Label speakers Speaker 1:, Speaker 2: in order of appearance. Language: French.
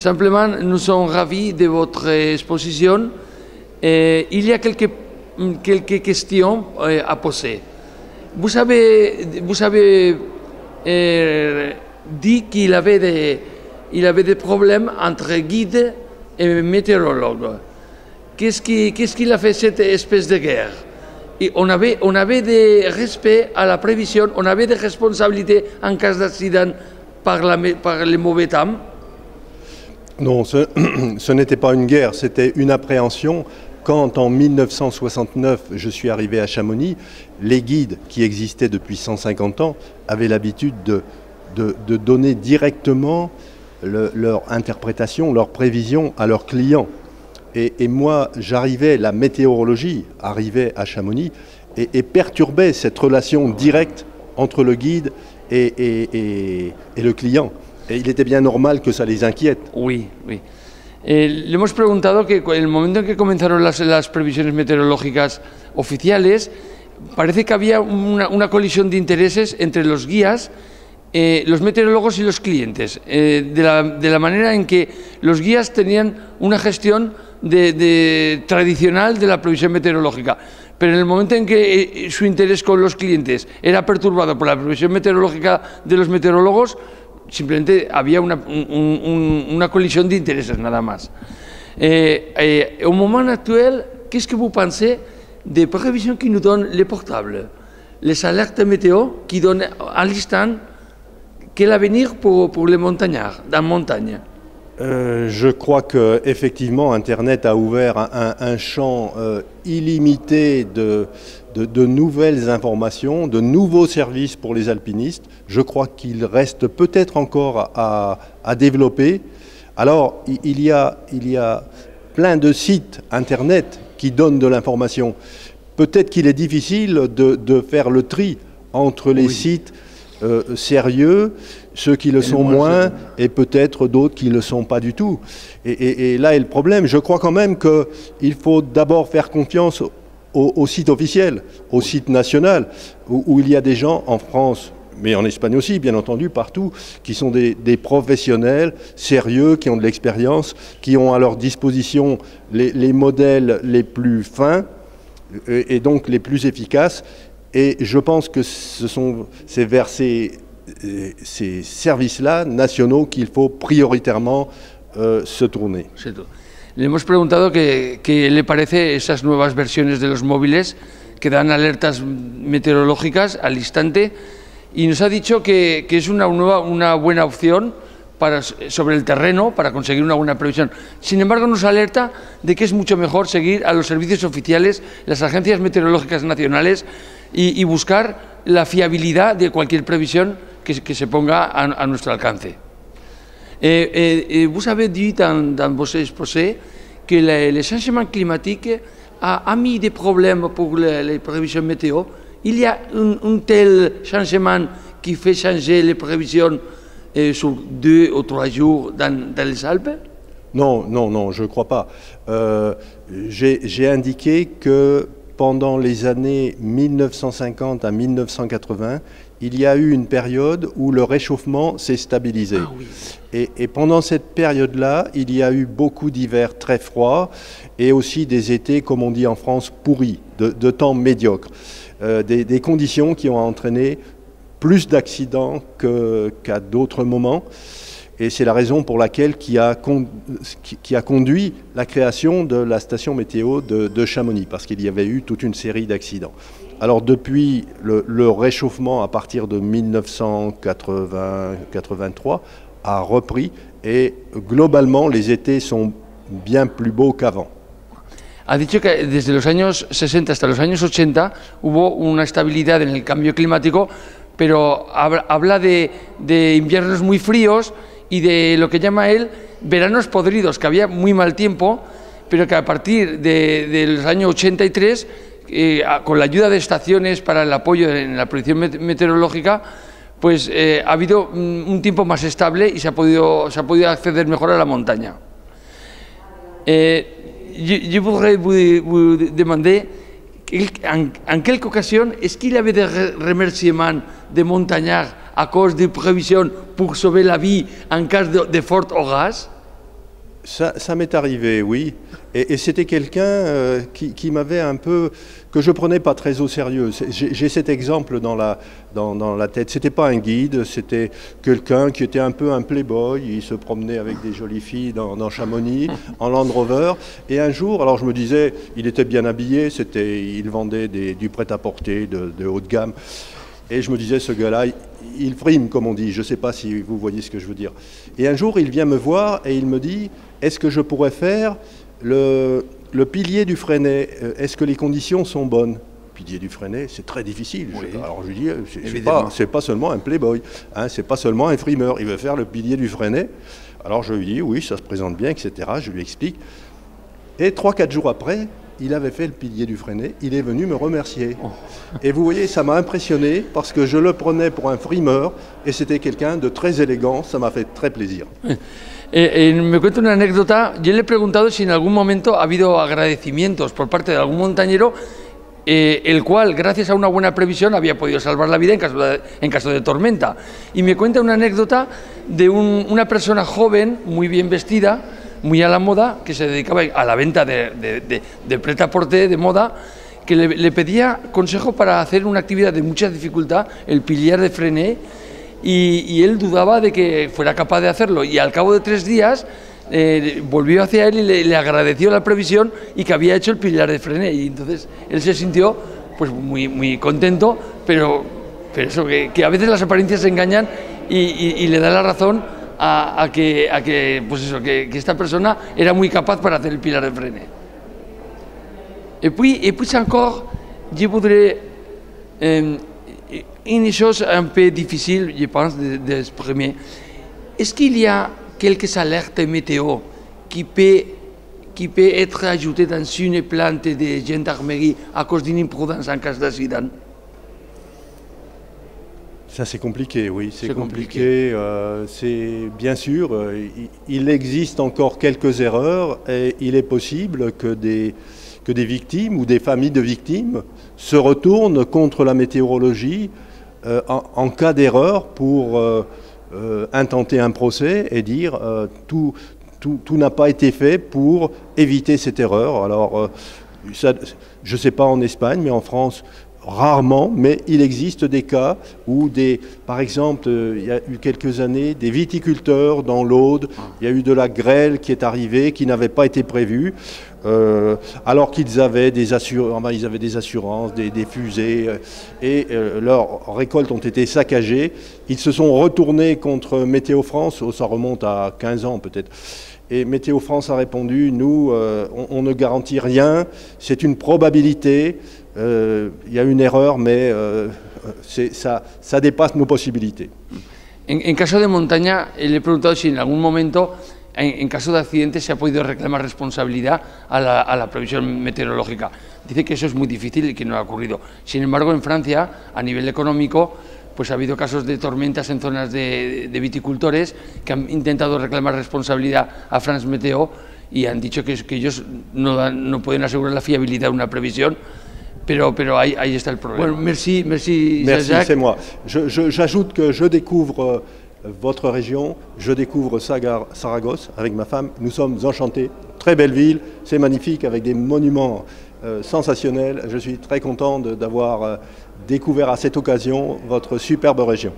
Speaker 1: Simplement, nous sommes ravis de votre exposition. Il y a quelques questions à poser. Vous avez dit qu'il avait des problèmes entre guide et météorologue. Qu'est-ce qu'il a fait cette espèce de guerre? Et on avait des respect à la prévision, on avait des responsabilités en cas d'accident par les mauvais temps.
Speaker 2: Non, ce n'était pas une guerre, c'était une appréhension. Quand en 1969, je suis arrivé à Chamonix, les guides qui existaient depuis 150 ans avaient l'habitude de donner directement leur interprétation, leur prévision à leurs clients. Et moi, la météorologie arrivait à Chamonix et perturbait cette relation directe entre le guide et le client. Et il était bien normal que ça les inquiète.
Speaker 1: Oui, oui. Le hemos preguntado que en el momento en que comenzaron las previsiones meteorológicas oficiales, parece que había una colisión de intereses entre los guías, los meteorólogos y los clientes, de la manera en que los guías tenían una gestión tradicional de la previsión meteorológica, pero en el momento en que su interés con los clientes era perturbado por la previsión meteorológica de los meteorólogos, simplemente había una colisión de intereses, nada más. Au moment actuel, qu'est-ce que vous pensez des prévisions qui nous donnent les portables, les alertes météo qui donnent à l'instant quel avenir pour les montagnards, dans la montagne?
Speaker 2: Je crois qu'effectivement, Internet a ouvert un champ illimité de nouvelles informations, de nouveaux services pour les alpinistes. Je crois qu'il reste peut-être encore à développer. Alors, il y a plein de sites Internet qui donnent de l'information. Peut-être qu'il est difficile de faire le tri entre les sites sérieux, ceux qui le sont moins, et peut-être d'autres qui ne le sont pas du tout. Et là est le problème. Je crois quand même qu'il faut d'abord faire confiance au site officiel, au site national, où il y a des gens en France, mais en Espagne aussi, bien entendu, partout, qui sont des professionnels sérieux, qui ont de l'expérience, qui ont à leur disposition les modèles les plus fins et donc les plus efficaces. Et je pense que c'est vers ces services-là nationaux qu'il faut prioritairement se tourner.
Speaker 1: Le hemos preguntado qué le parece esas nuevas versiones de los móviles que dan alertas meteorológicas al instante, y nos ha dicho que es una buena opción sobre el terreno para conseguir una buena previsión. Sin embargo, nos alerta de que es mucho mejor seguir a los servicios oficiales, las agencias meteorológicas nacionales, y buscar la fiabilidad de cualquier previsión que se ponga a nuestro alcance. Vous avez dit dans vos exposés que le changement climatique a mis des problèmes pour les prévisions météo. Il y a un tel changement qui fait changer les prévisions sur 2 ou 3 jours dans les Alpes?
Speaker 2: Non, je ne crois pas. J'ai indiqué que pendant les années 1950 à 1980, il y a eu une période où le réchauffement s'est stabilisé.
Speaker 1: Ah, oui.
Speaker 2: Et pendant cette période-là, il y a eu beaucoup d'hivers très froids et aussi des étés, comme on dit en France, pourris, de temps médiocres. Des conditions qui ont entraîné plus d'accidents qu'à d'autres moments. Et c'est la raison pour laquelle qui a conduit la création de la station météo de Chamonix, parce qu'il y avait eu toute une série d'accidents. Alors depuis le réchauffement à partir de 1980-83 a repris et globalement les étés sont bien plus beaux qu'avant.
Speaker 1: Ha dicho que desde los años 60 hasta los años 80 hubo una estabilidad en el cambio climático, pero habla de inviernos muy fríos y de lo que llama él veranos podridos, que había muy mal tiempo, pero que a partir de los años 83, con la ayuda de estaciones para el apoyo en la predicción meteorológica, pues ha habido un tiempo más estable y se ha podido acceder mejor a la montaña. Je voudrais vous demander en quelle occasion est-ce qu'il y avait des remerciements des montagnards à cause des prévisions pour sauver la vie en cas de forts orages?
Speaker 2: Ça m'est arrivé, oui. Et c'était quelqu'un qui m'avait un peu, que je prenais pas très au sérieux. J'ai cet exemple dans la tête. C'était pas un guide, c'était quelqu'un qui était un peu un playboy. Il se promenait avec des jolies filles dans Chamonix, en Land Rover. Et un jour, alors je me disais, il était bien habillé, il vendait du prêt-à-porter de haut de gamme. Et je me disais, ce gars-là, il frime, comme on dit. Je ne sais pas si vous voyez ce que je veux dire. Et un jour, il vient me voir et il me dit, est-ce que je pourrais faire le pilier du Fresnay? Est-ce que les conditions sont bonnes? Pilier du Fresnay, c'est très difficile. Oui. Alors je lui dis, c'est pas seulement un playboy, hein, c'est pas seulement un frimeur. Il veut faire le pilier du Fresnay. Alors je lui dis, oui, ça se présente bien, etc. Je lui explique. Et 3-4 jours après, il avait fait le pilier du Fresnay, il est venu me remercier. Et vous voyez, ça m'a impressionné parce que je le prenais pour un frimeur et c'était quelqu'un de très élégant, ça m'a fait très plaisir.
Speaker 1: Me cuento una anécdota. Yo le he preguntado si en algún momento ha habido agradecimientos por parte de algún montañero, el cual, gracias a una buena previsión, había podido salvar la vida en caso de tormenta. Y me cuenta una anécdota de una persona joven, muy bien vestida, muy a la moda, que se dedicaba a la venta de prêt-à-porter, de moda, que le pedía consejo para hacer una actividad de mucha dificultad, el pilier de Fresnay, y él dudaba de que fuera capaz de hacerlo. Y al cabo de 3 días volvió hacia él y le agradeció la previsión y que había hecho el pilier de Fresnay. Y entonces él se sintió pues muy contento, pero eso, que a veces las apariencias se engañan y le da la razón a que esta persona era muy capaz para hacer el pilier de Fresnay. Et puis encore, je voudrais une chose un peu difficile, je pense, d'exprimer. Est-ce qu'il y a quelques alertes météo qui peut être ajoutées dans une plainte de gendarmerie à cause d'une imprudence en cas d'accident?
Speaker 2: Ça c'est compliqué, oui, c'est compliqué. C'est bien sûr, il existe encore quelques erreurs et il est possible que des victimes ou des familles de victimes se retournent contre la météorologie en cas d'erreur pour intenter un procès et dire tout n'a pas été fait pour éviter cette erreur. Alors, ça, je ne sais pas en Espagne, mais en France, rarement, mais il existe des cas où par exemple, il y a eu quelques années, des viticulteurs dans l'Aude, il y a eu de la grêle qui est arrivée, qui n'avait pas été prévue, alors qu'ils avaient des assurances, des fusées, et leurs récoltes ont été saccagées. Ils se sont retournés contre Météo France, ça remonte à 15 ans peut-être. Et Météo France a répondu, nous, on ne garantit rien, c'est une probabilité, il y a une erreur, mais ça dépasse nos possibilités.
Speaker 1: En caso de montaña, le he preguntado si en algún momento, en caso de accidente, se ha podido reclamar responsabilidad a la previsión meteorológica. Dice que eso es muy difícil y que no ha ocurrido. Sin embargo, en Francia, a nivel económico, pues ha habido casos de tormentas en zonas de viticultores que han intentado reclamar responsabilidad a France Météo y han dicho que ellos no pueden asegurar la fiabilidad de una previsión, pero ahí está el problema. Bueno, merci Jacques.
Speaker 2: C'est moi. J'ajoute que je découvre votre région, je découvre Saragosse avec ma femme. Nous sommes enchantés, très belle ville, c'est magnifique avec des monuments sensationnels. Je suis très content d'avoir découvert à cette occasion votre superbe région.